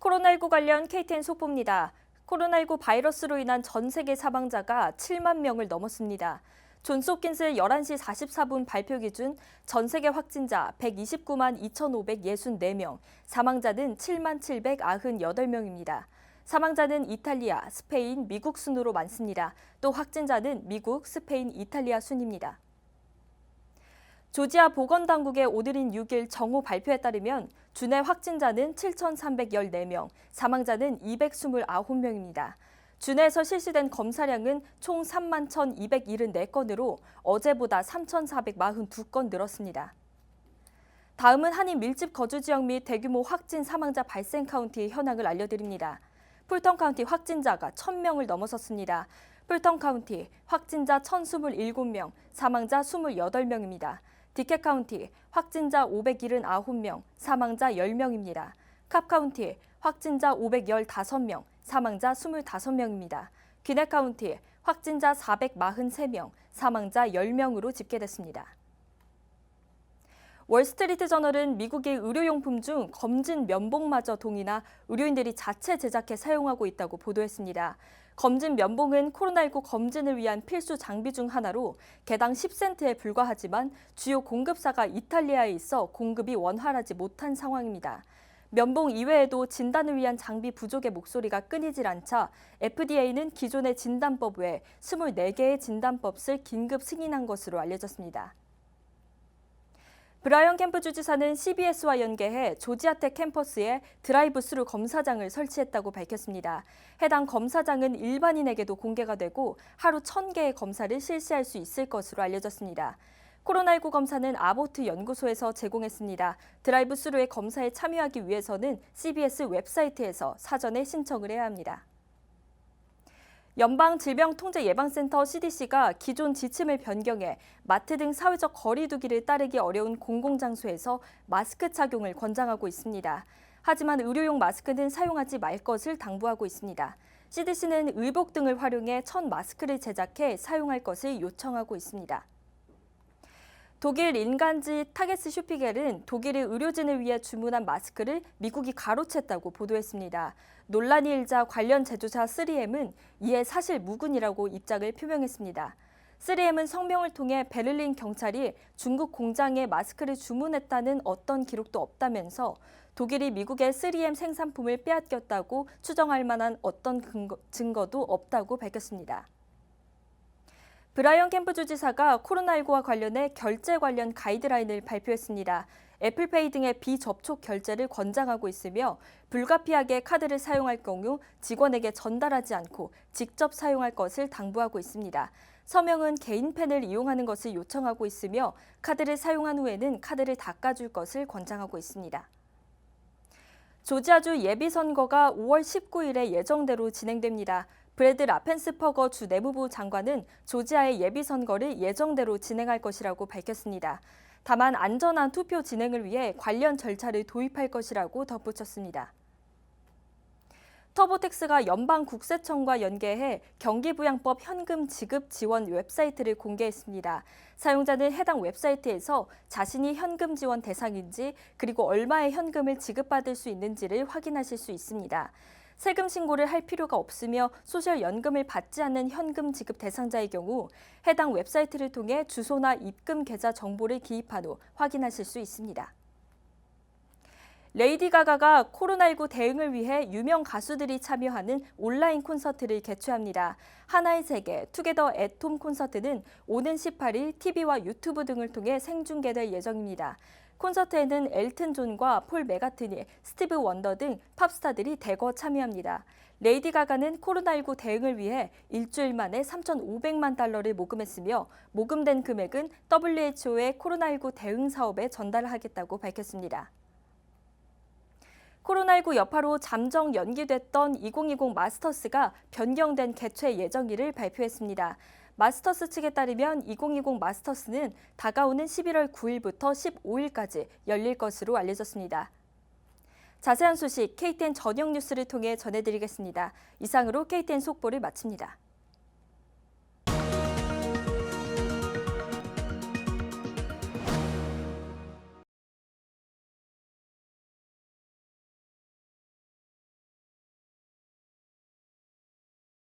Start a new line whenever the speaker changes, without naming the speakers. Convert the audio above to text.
코로나19 관련 KTN 속보입니다. 코로나19 바이러스로 인한 전 세계 사망자가 7만 명을 넘었습니다. 존스홉킨스 11시 44분 발표 기준 전 세계 확진자 129만 2,564명, 사망자는 7만 798명입니다. 사망자는 이탈리아, 스페인, 미국 순으로 많습니다. 또 확진자는 미국, 스페인, 이탈리아 순입니다. 조지아 보건당국의 오늘인 6일 정오 발표에 따르면 주내 확진자는 7,314명, 사망자는 229명입니다. 주내에서 실시된 검사량은 총 3만 1,274건으로 어제보다 3,442건 늘었습니다. 다음은 한인 밀집 거주 지역 및 대규모 확진 사망자 발생 카운티 현황을 알려드립니다. 풀턴 카운티 확진자가 1,000명을 넘어섰습니다. 풀턴 카운티 확진자 1,027명, 사망자 28명입니다. 디켓 카운티 확진자 579명, 사망자 10명입니다. 캅 카운티 확진자 515명, 사망자 25명입니다. 귀넷 카운티 확진자 443명, 사망자 10명으로 집계됐습니다. 월스트리트 저널은 미국의 의료용품 중 검진 면봉마저 동이나 의료인들이 자체 제작해 사용하고 있다고 보도했습니다. 검진 면봉은 코로나19 검진을 위한 필수 장비 중 하나로 개당 10센트에 불과하지만 주요 공급사가 이탈리아에 있어 공급이 원활하지 못한 상황입니다. 면봉 이외에도 진단을 위한 장비 부족의 목소리가 끊이질 않자 FDA는 기존의 진단법 외에 24개의 진단법을 긴급 승인한 것으로 알려졌습니다. 브라이언 캠프 주지사는 CBS와 연계해 조지아텍 캠퍼스에 드라이브스루 검사장을 설치했다고 밝혔습니다. 해당 검사장은 일반인에게도 공개가 되고 하루 1,000개의 검사를 실시할 수 있을 것으로 알려졌습니다. 코로나19 검사는 아보트 연구소에서 제공했습니다. 드라이브스루의 검사에 참여하기 위해서는 CBS 웹사이트에서 사전에 신청을 해야 합니다. 연방질병통제예방센터 CDC가 기존 지침을 변경해 마트 등 사회적 거리 두기를 따르기 어려운 공공장소에서 마스크 착용을 권장하고 있습니다. 하지만 의료용 마스크는 사용하지 말 것을 당부하고 있습니다. CDC는 의복 등을 활용해 천 마스크를 제작해 사용할 것을 요청하고 있습니다. 독일 인간지 타게스 슈피겔은 독일의 의료진을 위해 주문한 마스크를 미국이 가로챘다고 보도했습니다. 논란이 일자 관련 제조사 3M은 이에 사실 무근이라고 입장을 표명했습니다. 3M은 성명을 통해 베를린 경찰이 중국 공장에 마스크를 주문했다는 어떤 기록도 없다면서 독일이 미국의 3M 생산품을 빼앗겼다고 추정할 만한 어떤 증거도 없다고 밝혔습니다. 브라이언 캠프 주지사가 코로나19와 관련해 결제 관련 가이드라인을 발표했습니다. 애플페이 등의 비접촉 결제를 권장하고 있으며 불가피하게 카드를 사용할 경우 직원에게 전달하지 않고 직접 사용할 것을 당부하고 있습니다. 서명은 개인펜을 이용하는 것을 요청하고 있으며 카드를 사용한 후에는 카드를 닦아줄 것을 권장하고 있습니다. 조지아주 예비선거가 5월 19일에 예정대로 진행됩니다. 브래드 라펜스퍼거 주 내무부 장관은 조지아의 예비선거를 예정대로 진행할 것이라고 밝혔습니다. 다만 안전한 투표 진행을 위해 관련 절차를 도입할 것이라고 덧붙였습니다. 터보텍스가 연방국세청과 연계해 경기부양법 현금 지급 지원 웹사이트를 공개했습니다. 사용자는 해당 웹사이트에서 자신이 현금 지원 대상인지 그리고 얼마의 현금을 지급받을 수 있는지를 확인하실 수 있습니다. 세금 신고를 할 필요가 없으며 소셜연금을 받지 않는 현금 지급 대상자의 경우 해당 웹사이트를 통해 주소나 입금 계좌 정보를 기입한 후 확인하실 수 있습니다. 레이디 가가가 코로나19 대응을 위해 유명 가수들이 참여하는 온라인 콘서트를 개최합니다. 하나의 세계 투게더 앳홈 콘서트는 오는 18일 TV와 유튜브 등을 통해 생중계될 예정입니다. 콘서트에는 엘튼 존과 폴 메가트니, 스티브 원더 등 팝스타들이 대거 참여합니다. 레이디 가가는 코로나19 대응을 위해 일주일 만에 3,500만 달러를 모금했으며 모금된 금액은 WHO의 코로나19 대응 사업에 전달하겠다고 밝혔습니다. 코로나19 여파로 잠정 연기됐던 2020 마스터스가 변경된 개최 예정일을 발표했습니다. 마스터스 측에 따르면 2020 마스터스는 다가오는 11월 9일부터 15일까지 열릴 것으로 알려졌습니다. 자세한 소식 KTN 저녁 뉴스를 통해 전해드리겠습니다. 이상으로 KTN 속보를 마칩니다.